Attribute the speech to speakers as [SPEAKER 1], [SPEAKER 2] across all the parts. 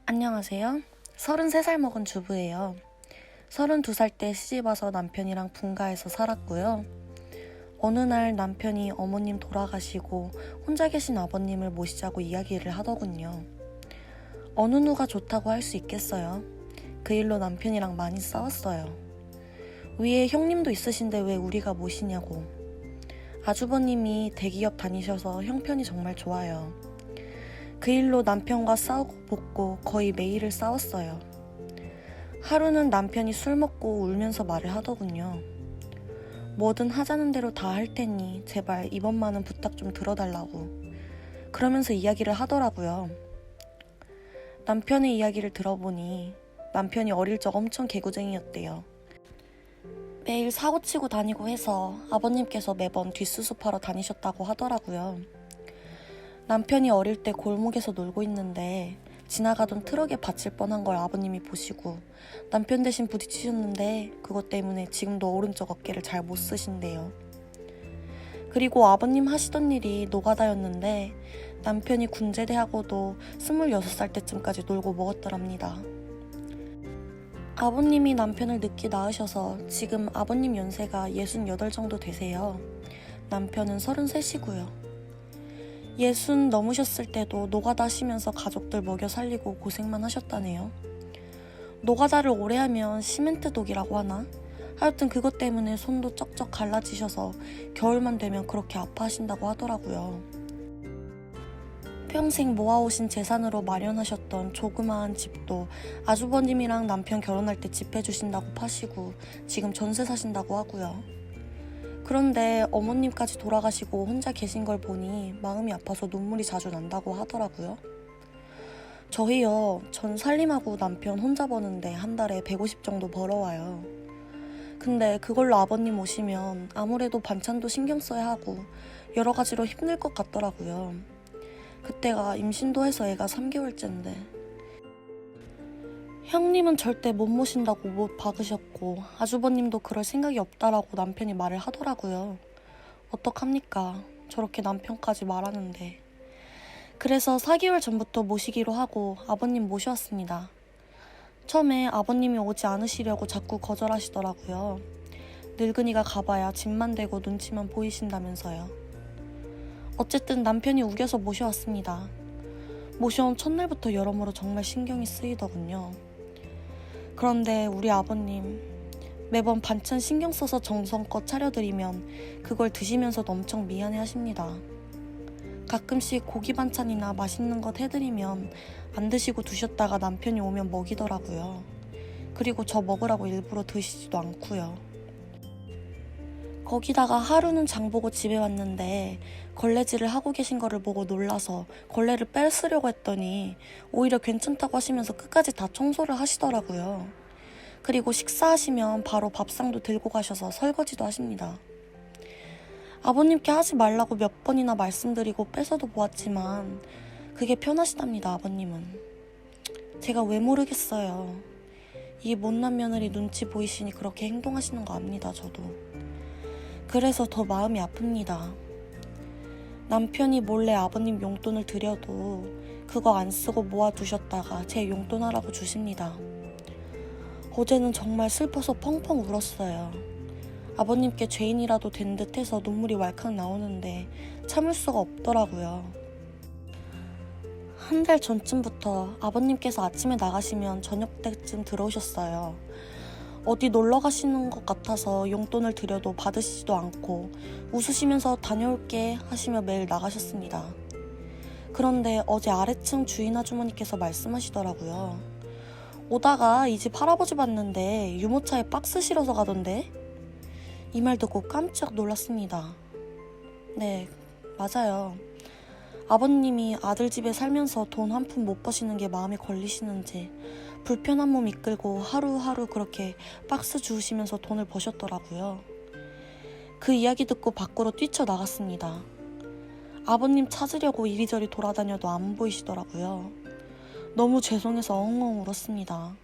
[SPEAKER 1] 안녕하세요. 33살 먹은 주부예요. 32살 때 시집와서 남편이랑 분가해서 살았고요. 어느 날 남편이 어머님 돌아가시고 혼자 계신 아버님을 모시자고 이야기를 하더군요. 어느 누가 좋다고 할 수 있겠어요. 그 일로 남편이랑 많이 싸웠어요. 위에 형님도 있으신데 왜 우리가 모시냐고. 아주버님이 대기업 다니셔서 형편이 정말 좋아요. 그 일로 남편과 싸우고 붙고 거의 매일을 싸웠어요. 하루는 남편이 술 먹고 울면서 말을 하더군요. 뭐든 하자는 대로 다 할 테니 제발 이번만은 부탁 좀 들어달라고. 그러면서 이야기를 하더라고요. 남편의 이야기를 들어보니 남편이 어릴 적 엄청 개구쟁이였대요. 매일 사고치고 다니고 해서 아버님께서 매번 뒷수습하러 다니셨다고 하더라고요. 남편이 어릴 때 골목에서 놀고 있는데 지나가던 트럭에 받칠 뻔한 걸 아버님이 보시고 남편 대신 부딪히셨는데 그것 때문에 지금도 오른쪽 어깨를 잘 못 쓰신대요. 그리고 아버님 하시던 일이 노가다였는데 남편이 군제대하고도 26살 때쯤까지 놀고 먹었더랍니다. 아버님이 남편을 늦게 낳으셔서 지금 아버님 연세가 68 정도 되세요. 남편은 33이고요. 60 넘으셨을 때도 노가다 하시면서 가족들 먹여 살리고 고생만 하셨다네요. 노가다를 오래 하면 시멘트 독이라고 하나? 하여튼 그것 때문에 손도 쩍쩍 갈라지셔서 겨울만 되면 그렇게 아파하신다고 하더라고요. 평생 모아오신 재산으로 마련하셨던 조그마한 집도 아주버님이랑 남편 결혼할 때 집 해주신다고 파시고 지금 전세 사신다고 하고요. 그런데 어머님까지 돌아가시고 혼자 계신 걸 보니 마음이 아파서 눈물이 자주 난다고 하더라고요. 저희요, 전 살림하고 남편 혼자 버는데 한 달에 150 정도 벌어와요. 근데 그걸로 아버님 오시면 아무래도 반찬도 신경 써야 하고 여러 가지로 힘들 것 같더라고요. 그때가 임신도 해서 애가 3개월째인데. 형님은 절대 못 모신다고 못 박으셨고 아주버님도 그럴 생각이 없다라고 남편이 말을 하더라고요. 어떡합니까? 저렇게 남편까지 말하는데. 그래서 4개월 전부터 모시기로 하고 아버님 모셔왔습니다. 처음에 아버님이 오지 않으시려고 자꾸 거절하시더라고요. 늙은이가 가봐야 집만 대고 눈치만 보이신다면서요. 어쨌든 남편이 우겨서 모셔왔습니다. 모셔온 첫날부터 여러모로 정말 신경이 쓰이더군요. 그런데 우리 아버님 매번 반찬 신경 써서 정성껏 차려드리면 그걸 드시면서도 엄청 미안해 하십니다. 가끔씩 고기 반찬이나 맛있는 것 해드리면 안 드시고 두셨다가 남편이 오면 먹이더라고요. 그리고 저 먹으라고 일부러 드시지도 않고요. 거기다가 하루는 장보고 집에 왔는데 걸레질을 하고 계신 거를 보고 놀라서 걸레를 뺏으려고 했더니 오히려 괜찮다고 하시면서 끝까지 다 청소를 하시더라고요. 그리고 식사하시면 바로 밥상도 들고 가셔서 설거지도 하십니다. 아버님께 하지 말라고 몇 번이나 말씀드리고 뺏어도 보았지만 그게 편하시답니다, 아버님은. 제가 왜 모르겠어요. 이 못난 며느리 눈치 보이시니 그렇게 행동하시는 거 압니다, 저도. 그래서 더 마음이 아픕니다. 남편이 몰래 아버님 용돈을 드려도 그거 안 쓰고 모아두셨다가 제 용돈 하라고 주십니다. 어제는 정말 슬퍼서 펑펑 울었어요. 아버님께 죄인이라도 된 듯해서 눈물이 왈칵 나오는데 참을 수가 없더라고요. 한 달 전쯤부터 아버님께서 아침에 나가시면 저녁 때쯤 들어오셨어요. 어디 놀러 가시는 것 같아서 용돈을 드려도 받으시지도 않고 웃으시면서 다녀올게 하시며 매일 나가셨습니다. 그런데 어제 아래층 주인 아주머니께서 말씀하시더라고요. 오다가 이 집 할아버지 봤는데 유모차에 박스 실어서 가던데? 이 말 듣고 깜짝 놀랐습니다. 네, 맞아요. 아버님이 아들 집에 살면서 돈 한 푼 못 버시는 게 마음에 걸리시는지 불편한 몸 이끌고 하루하루 그렇게 박스 주우시면서 돈을 버셨더라고요. 그 이야기 듣고 밖으로 뛰쳐나갔습니다. 아버님 찾으려고 이리저리 돌아다녀도 안 보이시더라고요. 너무 죄송해서 엉엉 울었습니다.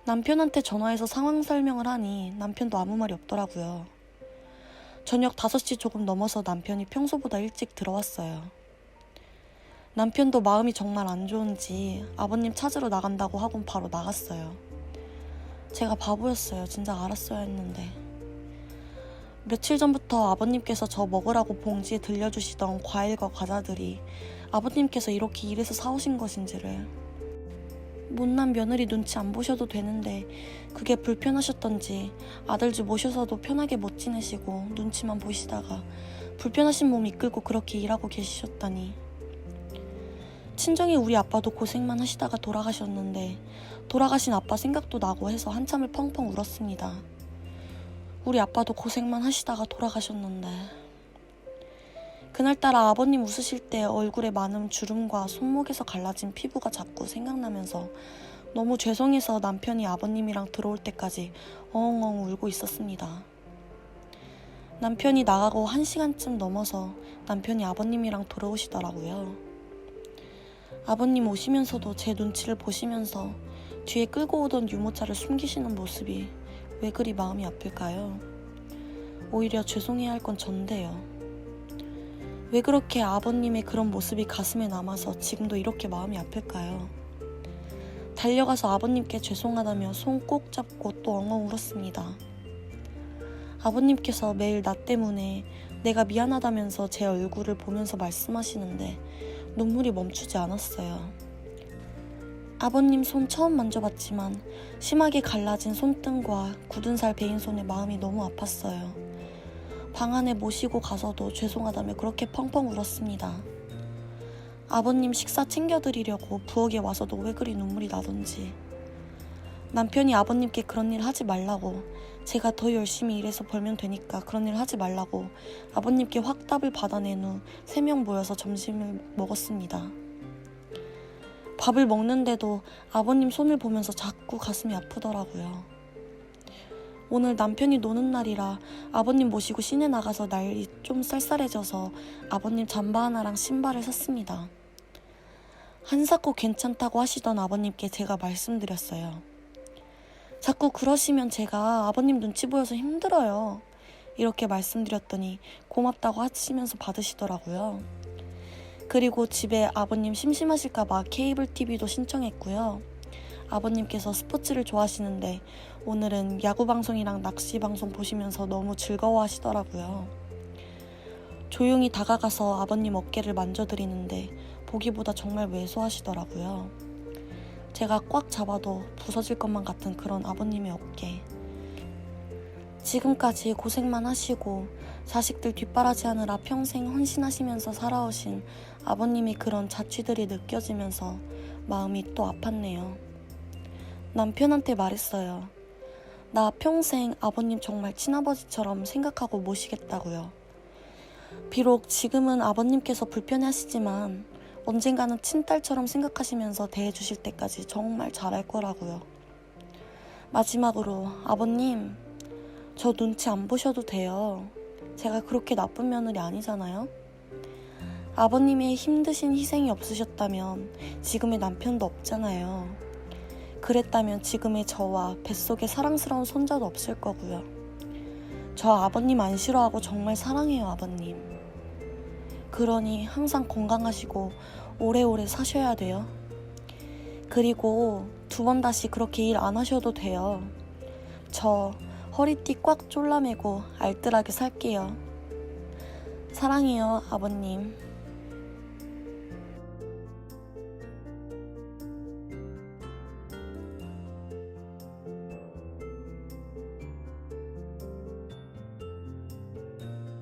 [SPEAKER 1] 남편한테 전화해서 상황 설명을 하니 남편도 아무 말이 없더라고요. 저녁 5시 조금 넘어서 남편이 평소보다 일찍 들어왔어요. 남편도 마음이 정말 안 좋은지 아버님 찾으러 나간다고 하곤 바로 나갔어요. 제가 바보였어요. 진작 알았어야 했는데. 며칠 전부터 아버님께서 저 먹으라고 봉지에 들려주시던 과일과 과자들이 아버님께서 이렇게 일해서 사오신 것인지를. 못난 며느리 눈치 안 보셔도 되는데 그게 불편하셨던지 아들 집 모셔서도 편하게 못 지내시고 눈치만 보시다가 불편하신 몸 이끌고 그렇게 일하고 계시셨다니. 친정에 우리 아빠도 고생만 하시다가 돌아가셨는데 돌아가신 아빠 생각도 나고 해서 한참을 펑펑 울었습니다. 우리 아빠도 고생만 하시다가 돌아가셨는데. 그날따라 아버님 웃으실 때 얼굴에 많은 주름과 손목에서 갈라진 피부가 자꾸 생각나면서 너무 죄송해서 남편이 아버님이랑 들어올 때까지 엉엉 울고 있었습니다. 남편이 나가고 1시간쯤 넘어서 남편이 아버님이랑 돌아오시더라고요. 아버님 오시면서도 제 눈치를 보시면서 뒤에 끌고 오던 유모차를 숨기시는 모습이 왜 그리 마음이 아플까요? 오히려 죄송해야 할 건 전데요. 왜 그렇게 아버님의 그런 모습이 가슴에 남아서 지금도 이렇게 마음이 아플까요? 달려가서 아버님께 죄송하다며 손 꼭 잡고 또 엉엉 울었습니다. 아버님께서 매일 나 때문에 내가 미안하다면서 제 얼굴을 보면서 말씀하시는데 눈물이 멈추지 않았어요. 아버님 손 처음 만져봤지만 심하게 갈라진 손등과 굳은 살 베인 손에 마음이 너무 아팠어요. 방 안에 모시고 가서도 죄송하다며 그렇게 펑펑 울었습니다. 아버님 식사 챙겨드리려고 부엌에 와서도 왜 그리 눈물이 나던지. 남편이 아버님께 그런 일 하지 말라고, 제가 더 열심히 일해서 벌면 되니까 그런 일 하지 말라고 아버님께 확답을 받아낸 후 3명 모여서 점심을 먹었습니다. 밥을 먹는데도 아버님 손을 보면서 자꾸 가슴이 아프더라고요. 오늘 남편이 노는 날이라 아버님 모시고 시내 나가서 날이 좀 쌀쌀해져서 아버님 잠바 하나랑 신발을 샀습니다. 한사코 괜찮다고 하시던 아버님께 제가 말씀드렸어요. 자꾸 그러시면 제가 아버님 눈치 보여서 힘들어요. 이렇게 말씀드렸더니 고맙다고 하시면서 받으시더라고요. 그리고 집에 아버님 심심하실까봐 케이블 TV도 신청했고요. 아버님께서 스포츠를 좋아하시는데 오늘은 야구 방송이랑 낚시 방송 보시면서 너무 즐거워하시더라고요. 조용히 다가가서 아버님 어깨를 만져드리는데 보기보다 정말 왜소하시더라고요. 제가 꽉 잡아도 부서질 것만 같은 그런 아버님의 어깨. 지금까지 고생만 하시고 자식들 뒷바라지하느라 평생 헌신하시면서 살아오신 아버님의 그런 자취들이 느껴지면서 마음이 또 아팠네요. 남편한테 말했어요. 나 평생 아버님 정말 친아버지처럼 생각하고 모시겠다고요. 비록 지금은 아버님께서 불편해하시지만 언젠가는 친딸처럼 생각하시면서 대해주실 때까지 정말 잘할 거라고요. 마지막으로 아버님, 저 눈치 안 보셔도 돼요. 제가 그렇게 나쁜 며느리 아니잖아요. 아버님의 힘드신 희생이 없으셨다면 지금의 남편도 없잖아요. 그랬다면 지금의 저와 뱃속에 사랑스러운 손자도 없을 거고요. 저 아버님 안 싫어하고 정말 사랑해요, 아버님. 그러니 항상 건강하시고 오래오래 사셔야 돼요. 그리고 2번 다시 그렇게 일 안 하셔도 돼요. 저 허리띠 꽉 졸라매고 알뜰하게 살게요. 사랑해요, 아버님.